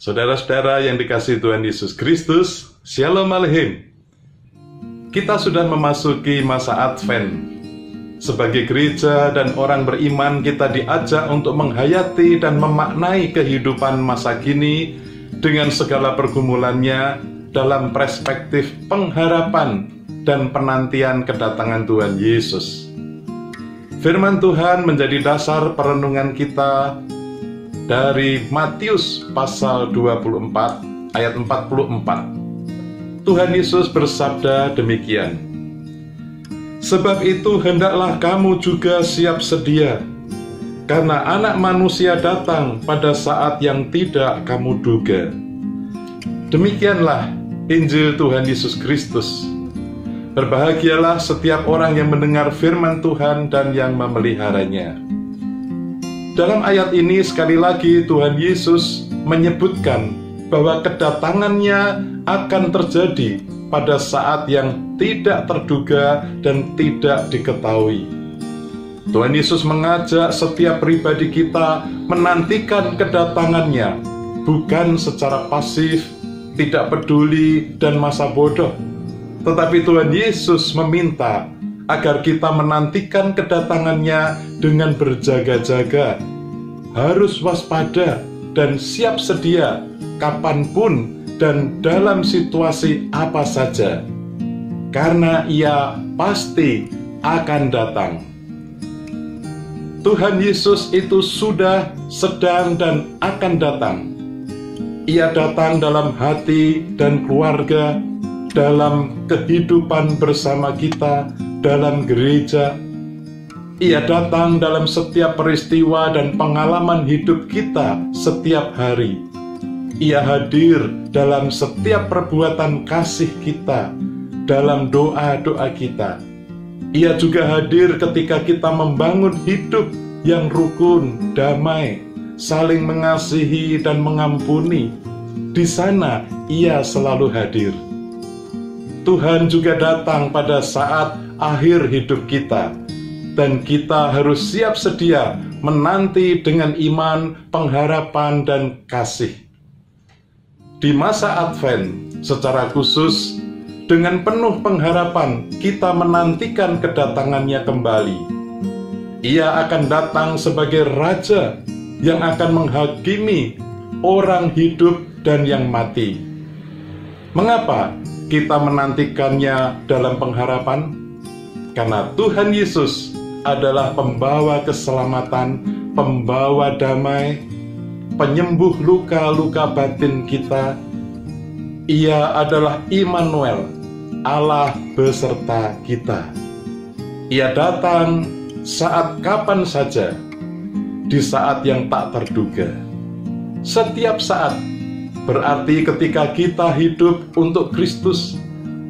Saudara-saudara yang dikasihi Tuhan Yesus Kristus, Shalom Aleichem. Kita sudah memasuki masa Advent. Sebagai gereja dan orang beriman, kita diajak untuk menghayati dan memaknai kehidupan masa kini dengan segala pergumulannya dalam perspektif pengharapan dan penantian kedatangan Tuhan Yesus. Firman Tuhan menjadi dasar perenungan kita dari Matius pasal 24 ayat 44. Tuhan Yesus bersabda demikian, "Sebab itu hendaklah kamu juga siap sedia, karena Anak Manusia datang pada saat yang tidak kamu duga." Demikianlah Injil Tuhan Yesus Kristus. Berbahagialah setiap orang yang mendengar firman Tuhan dan yang memeliharanya. Dalam ayat ini sekali lagi Tuhan Yesus menyebutkan bahwa kedatangannya akan terjadi pada saat yang tidak terduga dan tidak diketahui. Tuhan Yesus mengajak setiap pribadi kita menantikan kedatangannya, bukan secara pasif, tidak peduli, dan masa bodoh. Tetapi Tuhan Yesus meminta agar kita menantikan kedatangannya dengan berjaga-jaga, harus waspada dan siap sedia kapanpun dan dalam situasi apa saja, karena Ia pasti akan datang. Tuhan Yesus itu sudah, sedang, dan akan datang. Ia datang dalam hati dan keluarga, dalam kehidupan bersama kita, dalam gereja. Ia datang dalam setiap peristiwa dan pengalaman hidup kita setiap hari. Ia hadir dalam setiap perbuatan kasih kita, dalam doa-doa kita. Ia juga hadir ketika kita membangun hidup yang rukun, damai, saling mengasihi dan mengampuni. Di sana Ia selalu hadir. Tuhan juga datang pada saat akhir hidup kita, dan kita harus siap sedia menanti dengan iman, pengharapan, dan kasih. Di masa Advent, secara khusus, dengan penuh pengharapan kita menantikan kedatangannya kembali. Ia akan datang sebagai Raja yang akan menghakimi orang hidup dan yang mati. Mengapa kita menantikannya dalam pengharapan? Karena Tuhan Yesus adalah pembawa keselamatan, pembawa damai, penyembuh luka-luka batin kita. Ia adalah Immanuel, Allah beserta kita. Ia datang saat kapan saja, di saat yang tak terduga. Setiap saat, berarti ketika kita hidup untuk Kristus,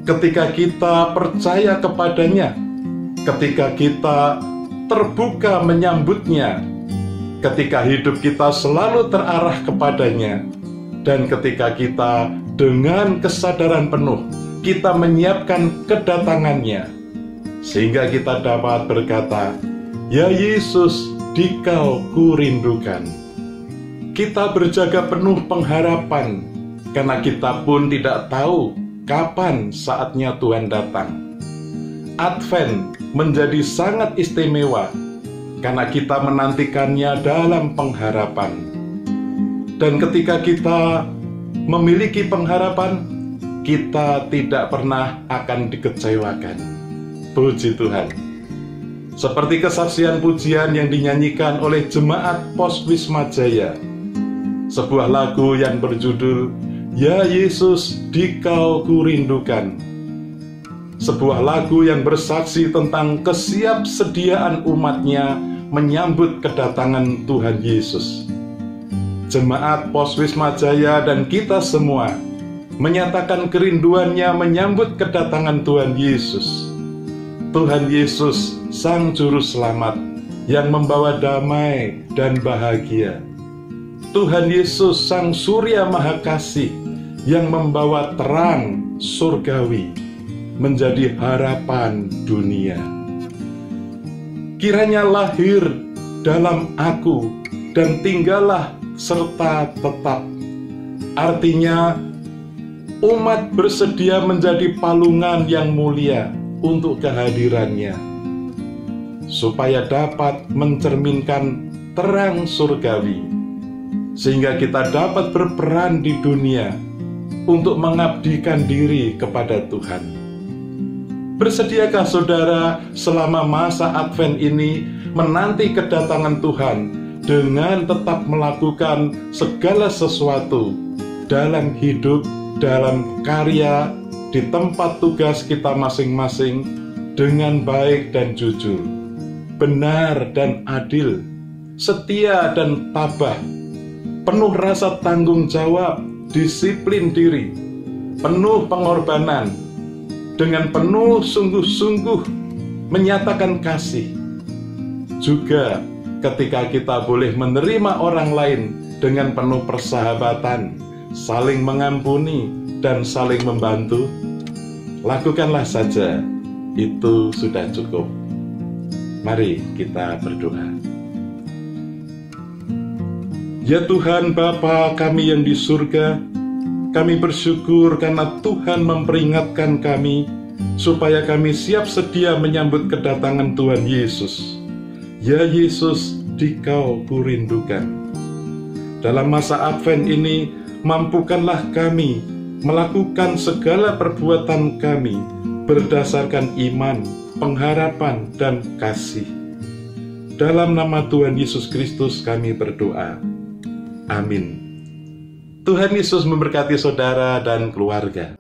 ketika kita percaya kepadanya, ketika kita terbuka menyambutnya, ketika hidup kita selalu terarah kepadanya, dan ketika kita dengan kesadaran penuh kita menyiapkan kedatangannya, sehingga kita dapat berkata, "Ya Yesus, Dikau kurindukan." Kita berjaga penuh pengharapan, karena kita pun tidak tahu kapan saatnya Tuhan datang. Advent menjadi sangat istimewa, karena kita menantikannya dalam pengharapan. Dan ketika kita memiliki pengharapan, kita tidak pernah akan dikecewakan. Puji Tuhan. Seperti kesaksian pujian yang dinyanyikan oleh jemaat Pos Wisma Jaya, sebuah lagu yang berjudul "Ya Yesus, Dikau kurindukan". Sebuah lagu yang bersaksi tentang kesiapsediaan umatnya menyambut kedatangan Tuhan Yesus. Jemaat Pos Wisma Jaya dan kita semua menyatakan kerinduannya menyambut kedatangan Tuhan Yesus. Tuhan Yesus, Sang Juru Selamat, yang membawa damai dan bahagia. Tuhan Yesus, Sang Surya Maha Kasih, yang membawa terang surgawi, menjadi harapan dunia. Kiranya lahir dalam aku dan tinggallah serta tetap. Artinya, umat bersedia menjadi palungan yang mulia untuk kehadirannya, supaya dapat mencerminkan terang surgawi, sehingga kita dapat berperan di dunia untuk mengabdikan diri kepada Tuhan. Bersediakah saudara selama masa Advent ini menanti kedatangan Tuhan dengan tetap melakukan segala sesuatu dalam hidup, dalam karya, di tempat tugas kita masing-masing dengan baik dan jujur, benar dan adil, setia dan tabah, penuh rasa tanggung jawab, disiplin diri, penuh pengorbanan, dengan penuh sungguh-sungguh menyatakan kasih, juga ketika kita boleh menerima orang lain dengan penuh persahabatan, saling mengampuni, dan saling membantu. Lakukanlah saja, itu sudah cukup. Mari kita berdoa. Ya Tuhan Bapa kami yang di surga, kami bersyukur karena Tuhan memperingatkan kami supaya kami siap sedia menyambut kedatangan Tuhan Yesus. Ya Yesus, Dikau kurindukan. Dalam masa Advent ini, mampukanlah kami melakukan segala perbuatan kami berdasarkan iman, pengharapan, dan kasih. Dalam nama Tuhan Yesus Kristus kami berdoa. Amin. Tuhan Yesus memberkati saudara dan keluarga.